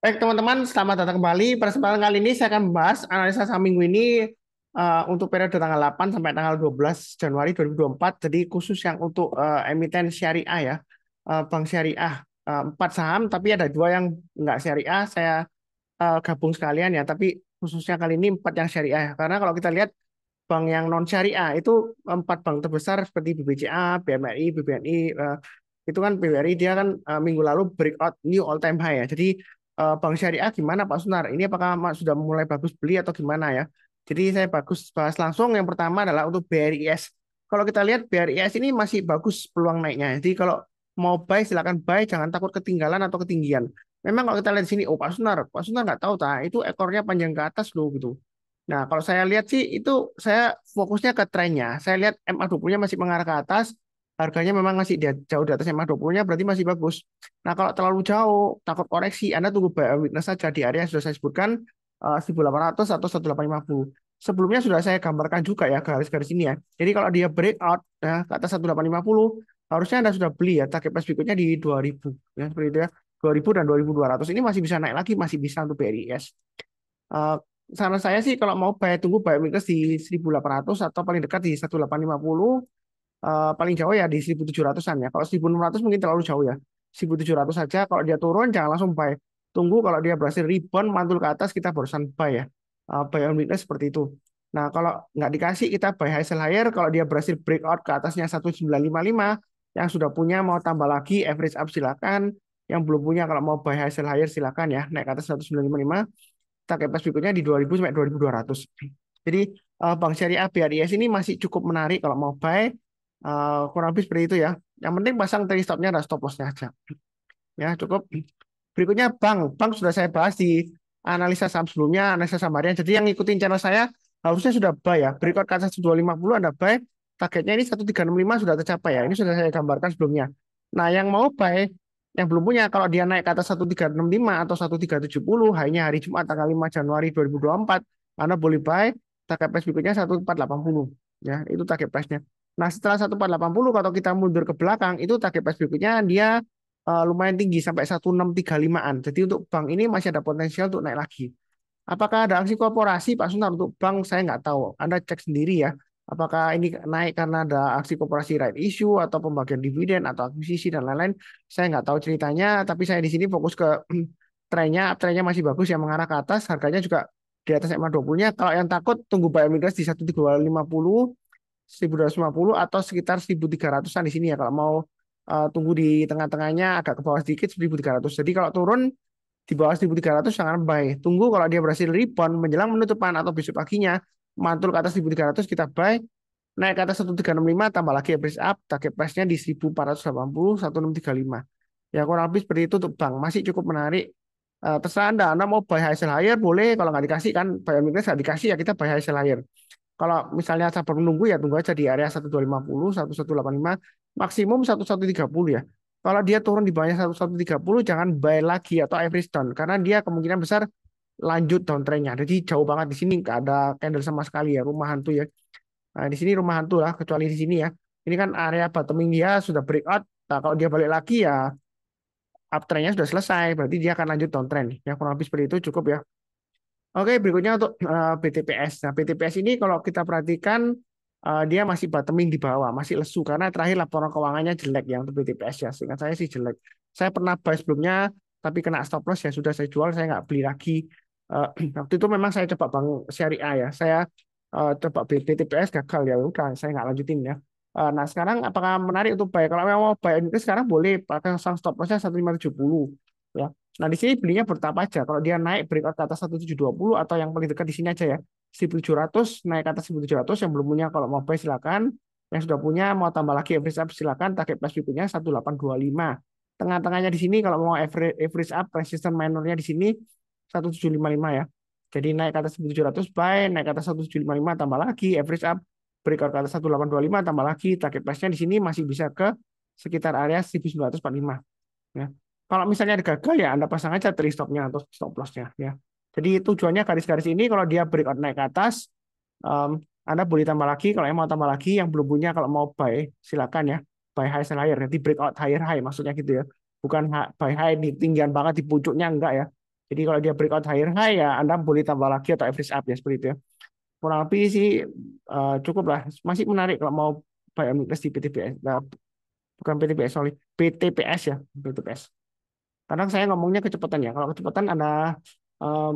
Baik teman-teman, selamat datang kembali. Pada kesempatan kali ini saya akan membahas analisa saham minggu ini untuk periode tanggal 8 sampai tanggal 12 Januari 2024. Jadi khusus yang untuk emiten syariah ya, bank syariah. Empat saham, tapi ada dua yang nggak syariah. Saya gabung sekalian ya, tapi khususnya kali ini empat yang syariah. Karena kalau kita lihat bank yang non syariah itu empat bank terbesar seperti BBCA, BMRI, BBNI, itu kan BBRI dia kan minggu lalu breakout new all time high ya. Jadi bank syariah gimana Pak Sunar? Ini apakah sudah mulai bagus beli atau gimana ya? Jadi saya bagus bahas langsung. Yang pertama adalah untuk BRIS. Kalau kita lihat BRIS ini masih bagus peluang naiknya. Jadi kalau mau buy silakan buy, jangan takut ketinggalan atau ketinggian. Memang kalau kita lihat di sini, oh Pak Sunar nggak tahu tak, itu ekornya panjang ke atas loh gitu. Nah, kalau saya lihat sih itu saya fokusnya ke trennya. Saya lihat MA20-nya masih mengarah ke atas, harganya memang masih jauh di atas MA20-nya, berarti masih bagus. Nah, kalau terlalu jauh, takut koreksi, Anda tunggu buy weakness saja di area yang sudah saya sebutkan 1800 atau 1850. Sebelumnya sudah saya gambarkan juga ya garis-garis ini ya. Jadi kalau dia breakout ya, ke atas 1850, harusnya Anda sudah beli ya. Target price berikutnya di 2000 ya seperti itu ya. 2000 dan 2200 ini masih bisa naik lagi, masih bisa untuk BRIS. Eh, Saran saya sih kalau mau buy tunggu buy weakness di 1800 atau paling dekat di 1850, paling jauh ya di 1700-an ya. Kalau 1600 mungkin terlalu jauh ya. 1700 saja, kalau dia turun jangan langsung buy. Tunggu kalau dia berhasil rebound mantul ke atas kita barusan buy ya. Buy on weakness seperti itu. Nah, kalau nggak dikasih kita buy high sell higher, kalau dia berhasil breakout ke atasnya 1955 yang sudah punya mau tambah lagi average up silakan, yang belum punya kalau mau buy high sell higher silakan ya, naik ke atas 1955 target price berikutnya di 2000 sampai 2200. Jadi Bank Syariah BRIS ini masih cukup menarik kalau mau buy. Kurang lebih seperti itu ya. Yang penting pasang trade stopnya dan stop lossnya aja. Ya cukup. Berikutnya bank sudah saya bahas di analisa saham sebelumnya, analisa saham harian. Jadi yang ngikutin channel saya harusnya sudah buy ya. Berikut ke atas 1250 Anda buy. Targetnya ini 1365 sudah tercapai ya. Ini sudah saya gambarkan sebelumnya. Nah, yang mau buy yang belum punya kalau dia naik ke atas 1365 atau 1370 hanya hari Jumat tanggal 5 Januari 2024 Anda boleh buy. Target price berikutnya 1480 ya, itu target price-nya. Nah, setelah 1480 kalau kita mundur ke belakang itu target price berikutnya dia lumayan tinggi sampai 1635-an. Jadi untuk bank ini masih ada potensial untuk naik lagi. Apakah ada aksi korporasi Pak Sunar untuk bank? Saya nggak tahu. Anda cek sendiri ya. Apakah ini naik karena ada aksi korporasi right issue atau pembagian dividen atau akuisisi dan lain-lain? Saya nggak tahu ceritanya. Tapi saya di sini fokus ke trennya. Trennya masih bagus yang mengarah ke atas. Harganya juga di atas MA20-nya. Kalau yang takut tunggu buy migas di 1350, 1250 atau sekitar 1300-an di sini ya. Kalau mau tunggu di tengah-tengahnya agak ke bawah sedikit 1300. Jadi kalau turun di bawah 1300 jangan buy. Tunggu kalau dia berhasil rebound menjelang penutupan atau besok paginya mantul ke atas 1300 kita buy. Naik ke atas 1365 tambah lagi average up, target price-nya di 1480 1635. Ya kurang lebih seperti itu untuk bank. Masih cukup menarik. Terserah Anda mau buy high sell higher boleh, kalau nggak dikasih kan buy on weakness nggak dikasih ya kita buy high sell higher. Kalau misalnya sabar menunggu ya tunggu aja di area 1250, 1185, maksimum 1130 ya. Kalau dia turun di bawahnya 1130 jangan buy lagi atau average down karena dia kemungkinan besar lanjut downtrendnya. Jadi jauh banget di sini nggak ada candle sama sekali ya, rumah hantu ya. Nah, di sini rumah hantu lah kecuali di sini ya. Ini kan area bottoming dia sudah breakout. Nah, kalau dia balik lagi ya uptrendnya sudah selesai, berarti dia akan lanjut downtrend. Ya kurang lebih seperti itu cukup ya. Oke, berikutnya untuk BTPS. Nah, BTPS ini kalau kita perhatikan dia masih bottoming di bawah, masih lesu karena terakhir laporan keuangannya jelek yang untuk BTPS ya. Seingat saya sih jelek. Saya pernah buy sebelumnya, tapi kena stop loss ya sudah saya jual, saya nggak beli lagi. Eh, Waktu itu memang saya coba bank syariah ya, saya coba BTPS gagal ya, udah saya nggak lanjutin ya. Nah sekarang apakah menarik untuk buy? Kalau memang mau buy itu sekarang boleh pakai sang stop lossnya 1570 ya. Nah, di sini belinya bertahap aja. Kalau dia naik breakout ke atas 1720 atau yang paling dekat di sini aja ya. 1700 naik ke atas 1700 yang belum punya kalau mau buy silakan. Yang sudah punya mau tambah lagi average up silakan. Target price berikutnya 1825. Tengah-tengahnya di sini kalau mau average up resistance minornya di sini 1755 ya. Jadi naik ke atas 1700 buy, naik ke atas 1755 tambah lagi average up breakout ke atas 1825 tambah lagi target price-nya di sini masih bisa ke sekitar area 1945 ya. Kalau misalnya ada gagal ya Anda pasang aja trade stop-nya atau stop loss-nya ya. Jadi tujuannya garis-garis ini kalau dia breakout naik ke atas, Anda boleh tambah lagi. Kalau yang mau tambah lagi, yang belum punya kalau mau buy silakan ya. Buy high sell higher. Nanti breakout higher high maksudnya gitu ya. Bukan buy high di tinggian banget di pucuknya enggak ya. Jadi kalau dia breakout higher high ya Anda boleh tambah lagi atau average up ya seperti itu ya. Kurang lebih sih cukup lah. Masih menarik kalau mau buy on weakness di PTPS. Nah, bukan PTPS, sorry. BTPS ya. BTPS. Kadang saya ngomongnya kecepatan ya. Kalau kecepatan Anda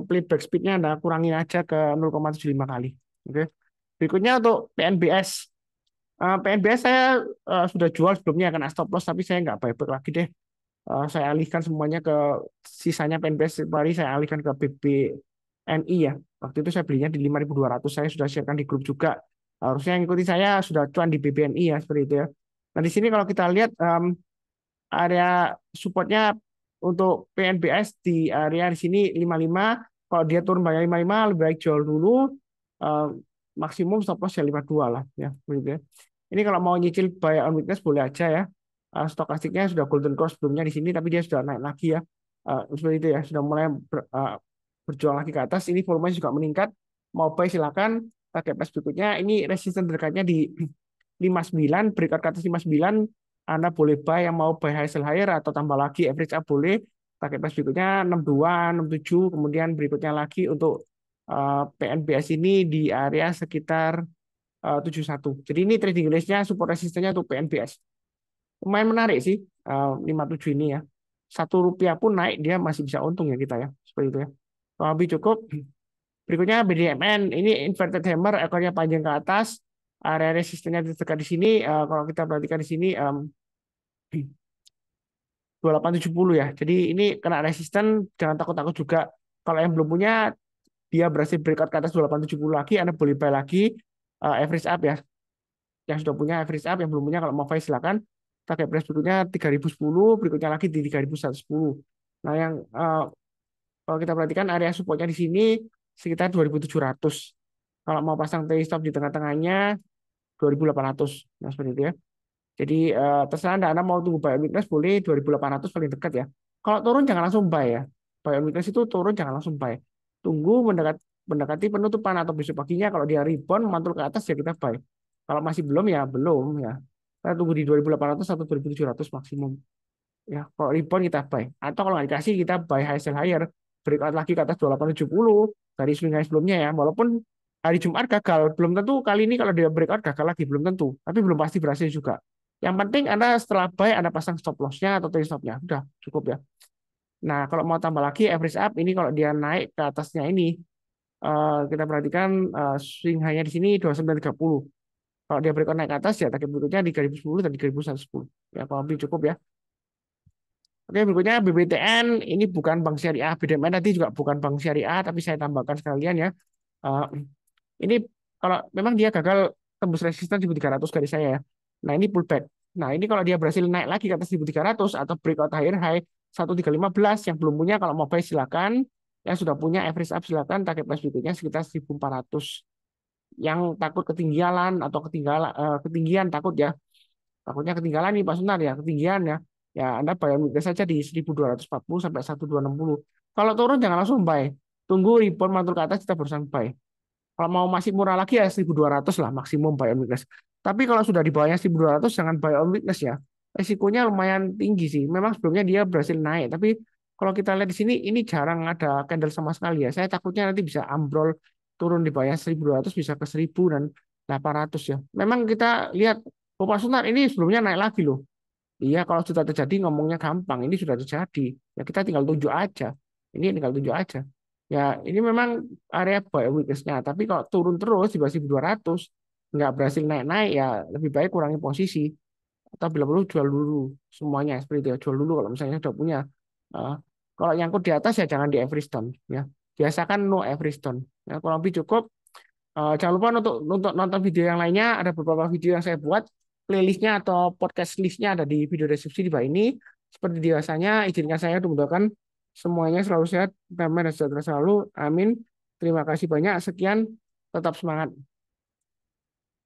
playback speednya Anda kurangin aja ke 0,75 kali. Oke. Berikutnya untuk PNBS. PNBS saya sudah jual sebelumnya kena stop loss, tapi saya nggak buyback lagi deh. Saya alihkan semuanya ke sisanya PNBS, mari saya alihkan ke BBNI ya. Waktu itu saya belinya di 5.200, saya sudah sharekan di grup juga. Harusnya yang ikuti saya sudah cuan di BBNI ya seperti itu ya. Nah di sini kalau kita lihat area supportnya untuk PNBS di area di sini 55. Kalau dia turun banyak 55 lebih baik jual dulu. Eh, Maksimum stop loss ya 52 lah ya begitu ya. Ini kalau mau nyicil buy on weakness boleh aja ya. Stokastiknya sudah golden cross sebelumnya di sini tapi dia sudah naik lagi ya. Seperti itu ya, sudah mulai berjuang lagi ke atas. Ini volumenya juga meningkat. Mau buy silakan. Target price berikutnya ini resisten terdekatnya di 59, breakout ke atas 59. Anda boleh buy yang mau buy high sell higher atau tambah lagi average up boleh. Target price berikutnya 62, 67, kemudian berikutnya lagi untuk PNBS ini di area sekitar 71. Jadi ini trading range-nya support resistennya untuk PNBS. Lumayan menarik sih 57 ini ya. Rp1 pun naik dia masih bisa untung ya kita ya. Seperti itu ya. Kalau lebih cukup. Berikutnya BDMN ini inverted hammer ekornya panjang ke atas. Area resistennya dekat di sini. Kalau kita perhatikan di sini 2870 ya. Jadi ini kena resisten, jangan takut-takut juga. Kalau yang belum punya, dia berhasil breakout ke atas 2870 lagi, Anda boleh buy lagi average up ya. Yang sudah punya average up, yang belum punya kalau mau buy silakan. Target price berikutnya 3010, berikutnya lagi di 3110. Nah, yang kalau kita perhatikan area supportnya di sini sekitar 2700. Kalau mau pasang trade stop di tengah-tengahnya 2800. Nah, seperti itu ya. Jadi terserah Anda mau tunggu buy on weakness boleh 2800 paling dekat ya. Kalau turun jangan langsung buy ya. Buy on weakness itu turun jangan langsung buy. Tunggu mendekati penutupan atau besok paginya kalau dia rebound mantul ke atas ya kita buy. Kalau masih belum ya belum ya. Kita tunggu di 2800 atau 2700 maksimum. Ya, kalau rebound kita buy. Atau kalau nggak dikasih kita buy high sell higher. Breakout lagi ke atas 2870 dari swing high sebelumnya ya. Walaupun hari Jumat gagal, belum tentu kali ini kalau dia breakout gagal lagi, belum tentu. Tapi belum pasti berhasil juga. Yang penting Anda setelah buy Anda pasang stop loss-nya atau trade stop-nya. Udah cukup ya. Nah, kalau mau tambah lagi average up ini kalau dia naik ke atasnya ini kita perhatikan swing high-nya di sini 2930. Kalau dia breakout naik ke atas ya target berikutnya di 3010 dan di 3110. Ya, kalau lebih cukup ya. Oke, berikutnya BBTN ini bukan bank syariah. BDMN tadi juga bukan bank syariah, tapi saya tambahkan sekalian ya. Eh, ini kalau memang dia gagal tembus resisten 1300 dari saya ya. Nah, ini pullback. Nah, ini kalau dia berhasil naik lagi ke atas 1300 atau breakout higher high 1315 yang belum punya kalau mau buy silakan. Yang sudah punya average up silakan. Target price berikutnya sekitar 1400. Yang takut ketinggalan atau ketinggian takut ya. Takutnya ketinggalan nih Pak Sunar ya, ketinggian ya. Ya Anda bayar minggu saja di 1240 sampai 1260. Kalau turun jangan langsung buy. Tunggu rebound mantul ke atas kita barusan buy. Kalau mau masih murah lagi ya 1200 lah maksimum buy on weakness. Tapi kalau sudah di bawahnya 1200 jangan buy on weakness ya. Resikonya lumayan tinggi sih. Memang sebelumnya dia berhasil naik, tapi kalau kita lihat di sini ini jarang ada candle sama sekali ya. Saya takutnya nanti bisa ambrol turun di bawahnya 1200 bisa ke 1000 dan 800 ya. Memang kita lihat Bapak Sunar ini sebelumnya naik lagi loh. Iya, kalau sudah terjadi ngomongnya gampang. Ini sudah terjadi. Ya kita tinggal tunjuk aja. Ini tinggal tunjuk aja. Ya, ini memang area buy weakness-nya. Tapi kalau turun terus di bawah 1200, nggak berhasil naik-naik, ya lebih baik kurangi posisi. Atau bila perlu jual dulu semuanya. Seperti itu ya, jual dulu kalau misalnya sudah punya. Eh, Kalau nyangkut di atas ya jangan di every stone. Ya. Biasakan no every stone. Ya, kurang lebih cukup. Jangan lupa untuk nonton video yang lainnya. Ada beberapa video yang saya buat. Playlistnya atau podcast listnya ada di video deskripsi di bawah ini. Seperti biasanya, izinkan saya untuk mendoakan semuanya selalu sehat, damai dan sejahtera selalu. Amin. Terima kasih banyak. Sekian. Tetap semangat.